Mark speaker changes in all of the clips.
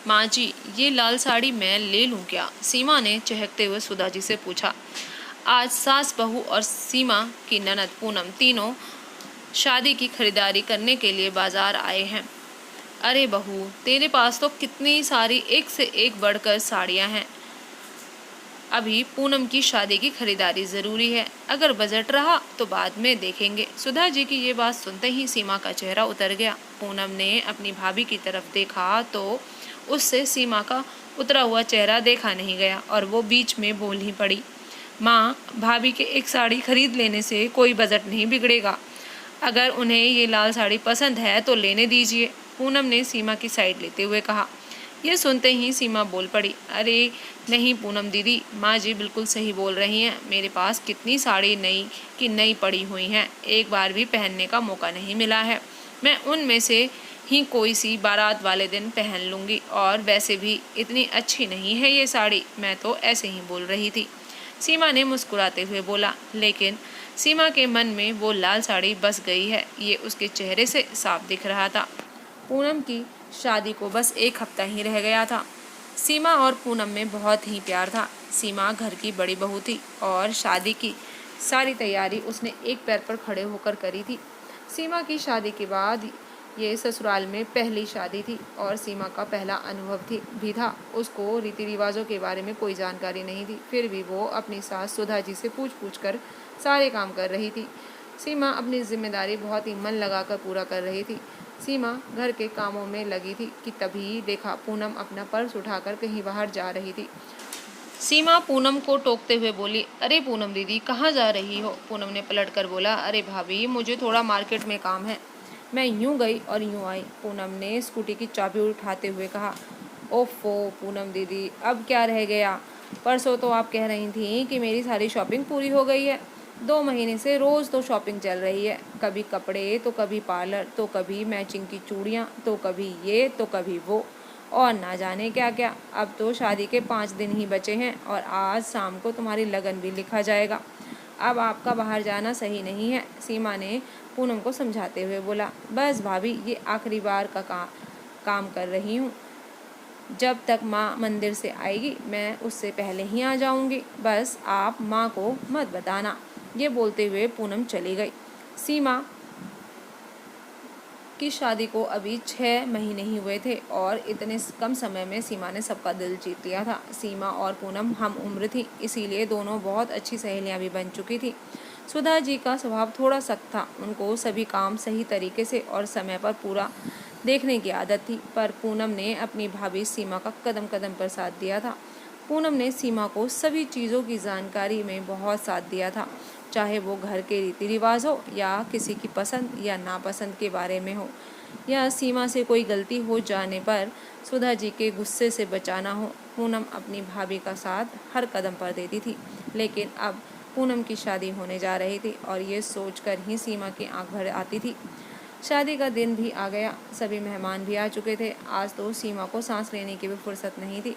Speaker 1: माँ जी, ये लाल साड़ी मैं ले लूँ क्या? सीमा ने चहकते हुए सुधा जी से पूछा। आज सास बहू और सीमा की ननद पूनम तीनों शादी की खरीदारी करने के लिए बाजार आए हैं। अरे बहू, तेरे पास तो कितनी सारी एक से एक बढ़कर साड़ियाँ हैं। अभी पूनम की शादी की खरीदारी जरूरी है, अगर बजट रहा तो बाद में देखेंगे। सुधा जी की ये बात सुनते ही सीमा का चेहरा उतर गया। पूनम ने अपनी भाभी की तरफ देखा तो उससे सीमा का उतरा हुआ चेहरा देखा नहीं गया और वो बीच में बोल ही पड़ी। माँ, भाभी के एक साड़ी खरीद लेने से कोई बजट नहीं बिगड़ेगा। अगर उन्हें ये लाल साड़ी पसंद है तो लेने दीजिए, पूनम ने सीमा की साइड लेते हुए कहा। यह सुनते ही सीमा बोल पड़ी। अरे नहीं पूनम दीदी, माँ जी बिल्कुल सही बोल रही हैं। मेरे पास कितनी साड़ी नई की नई पड़ी हुई हैं, एक बार भी पहनने का मौका नहीं मिला है। मैं उनमें से ही कोई सी बारात वाले दिन पहन लूँगी, और वैसे भी इतनी अच्छी नहीं है ये साड़ी, मैं तो ऐसे ही बोल रही थी। सीमा ने मुस्कुराते हुए बोला। लेकिन सीमा के मन में वो लाल साड़ी बस गई है, ये उसके चेहरे से साफ दिख रहा था। पूनम की शादी को बस एक हफ्ता ही रह गया था। सीमा और पूनम में बहुत ही प्यार था। सीमा घर की बड़ी बहू थी और शादी की सारी तैयारी उसने एक पैर पर खड़े होकर करी थी। सीमा की शादी के बाद ये ससुराल में पहली शादी थी और सीमा का पहला अनुभव भी था। उसको रीति रिवाजों के बारे में कोई जानकारी नहीं थी, फिर भी वो अपनी सास सुधा जी से पूछ कर सारे काम कर रही थी। सीमा अपनी जिम्मेदारी बहुत ही मन लगाकर पूरा कर रही थी। सीमा घर के कामों में लगी थी कि तभी देखा पूनम अपना पर्स उठाकर कहीं बाहर जा रही थी। सीमा पूनम को टोकते हुए बोली। अरे पूनम दीदी, कहाँ जा रही हो? पूनम ने पलट कर बोला। अरे भाभी, मुझे थोड़ा मार्केट में काम है। मैं यूं गई और यूं आई, पूनम ने स्कूटी की चाबी उठाते हुए कहा। ओफो पूनम दीदी, अब क्या रह गया? परसों तो आप कह रही थी कि मेरी सारी शॉपिंग पूरी हो गई है। 2 महीने से रोज़ तो शॉपिंग चल रही है, कभी कपड़े तो कभी पार्लर, तो कभी मैचिंग की चूड़ियाँ, तो कभी ये तो कभी वो, और ना जाने क्या क्या। अब तो शादी के 5 दिन ही बचे हैं और आज शाम को तुम्हारी लगन भी लिखा जाएगा। अब आपका बाहर जाना सही नहीं है, सीमा ने पूनम को समझाते हुए बोला। बस भाभी, ये आखिरी बार का काम कर रही हूँ। जब तक माँ मंदिर से आएगी मैं उससे पहले ही आ जाऊँगी। बस आप माँ को मत बताना। ये बोलते हुए पूनम चली गई। सीमा की शादी को अभी 6 महीने ही हुए थे और इतने कम समय में सीमा ने सबका दिल जीत लिया था। सीमा और पूनम हम उम्र थी, इसीलिए दोनों बहुत अच्छी सहेलियां भी बन चुकी थी। सुधा जी का स्वभाव थोड़ा सख्त था, उनको सभी काम सही तरीके से और समय पर पूरा देखने की आदत थी, पर पूनम ने अपनी भाभी सीमा का कदम कदम पर साथ दिया था। पूनम ने सीमा को सभी चीज़ों की जानकारी में बहुत साथ दिया था, चाहे वो घर के रीति रिवाज हो या किसी की पसंद या नापसंद के बारे में हो, या सीमा से कोई गलती हो जाने पर सुधा जी के गुस्से से बचाना हो। पूनम अपनी भाभी का साथ हर कदम पर देती थी। लेकिन अब पूनम की शादी होने जा रही थी और ये सोचकर ही सीमा की आंख भर आती थी। शादी का दिन भी आ गया, सभी मेहमान भी आ चुके थे। आज तो सीमा को सांस लेने की भी फुर्सत नहीं थी।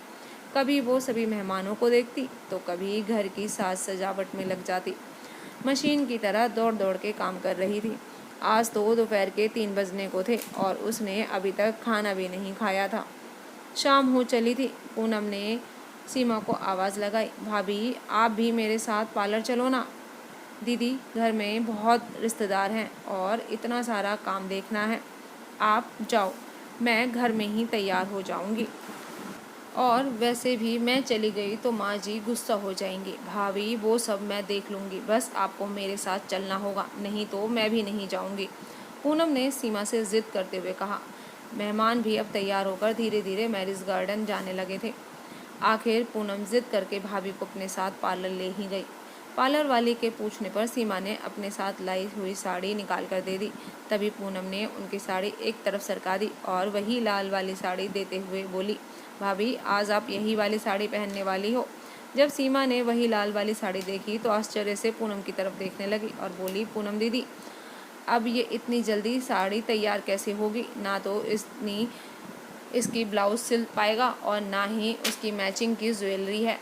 Speaker 1: कभी वो सभी मेहमानों को देखती तो कभी घर की साज सजावट में लग जाती। मशीन की तरह दौड़ दौड़ के काम कर रही थी। आज तो दोपहर के 3 बजने को थे और उसने अभी तक खाना भी नहीं खाया था। शाम हो चली थी। पूनम ने सीमा को आवाज़ लगाई। भाभी, आप भी मेरे साथ पार्लर चलो ना। दीदी, घर में बहुत रिश्तेदार हैं और इतना सारा काम देखना है। आप जाओ, मैं घर में ही तैयार हो जाऊंगी। और वैसे भी मैं चली गई तो माँ जी गुस्सा हो जाएंगी। भाभी, वो सब मैं देख लूँगी, बस आपको मेरे साथ चलना होगा, नहीं तो मैं भी नहीं जाऊँगी, पूनम ने सीमा से ज़िद करते हुए कहा। मेहमान भी अब तैयार होकर धीरे धीरे मैरिज गार्डन जाने लगे थे। आखिर पूनम ज़िद करके भाभी को अपने साथ पार्लर ले ही गई। पार्लर वाली के पूछने पर सीमा ने अपने साथ लाई हुई साड़ी निकाल कर दे दी। तभी पूनम ने उनकी साड़ी एक तरफ सरका दी और वही लाल वाली साड़ी देते हुए बोली। भाभी, आज आप यही वाली साड़ी पहनने वाली हो? जब सीमा ने वही लाल वाली साड़ी देखी तो आश्चर्य से पूनम की तरफ देखने लगी और बोली। पूनम दीदी, अब ये इतनी जल्दी साड़ी तैयार कैसे होगी? ना तो इसकी ब्लाउज सिल पाएगा और ना ही उसकी मैचिंग की ज्वेलरी है।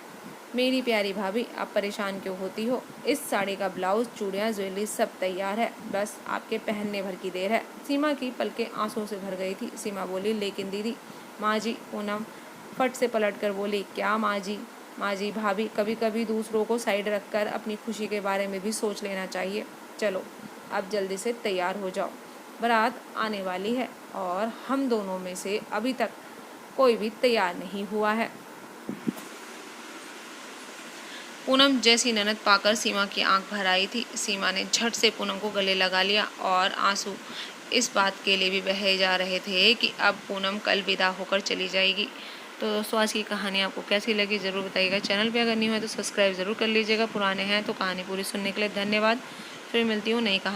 Speaker 1: मेरी प्यारी भाभी, आप परेशान क्यों होती हो? इस साड़ी का ब्लाउज, चूड़ियाँ, ज्वेलरी सब तैयार है, बस आपके पहनने भर की देर है। सीमा की पलकें आंसुओं से भर गई थी। सीमा बोली। लेकिन दीदी, माँ जी, पूनम फट से पलट कर बोली। क्या माँ जी? माँ जी, भाभी, कभी कभी दूसरों को साइड रखकर अपनी खुशी के बारे में भी सोच लेना चाहिए। चलो अब जल्दी से तैयार हो जाओ, बारात आने वाली है और हम दोनों में से अभी तक कोई भी तैयार नहीं हुआ है। पूनम जैसी ननद पाकर सीमा की आंख भर आई थी। सीमा ने झट से पूनम को गले लगा लिया और आंसू इस बात के लिए भी बहे जा रहे थे कि अब पूनम कल विदा होकर चली जाएगी। तो दोस्तों, आज की कहानी आपको कैसी लगी ज़रूर बताइएगा। चैनल पे अगर न्यू है तो सब्सक्राइब ज़रूर कर लीजिएगा। पुराने हैं तो कहानी पूरी सुनने के लिए धन्यवाद। फिर मिलती हूँ नई कहानी।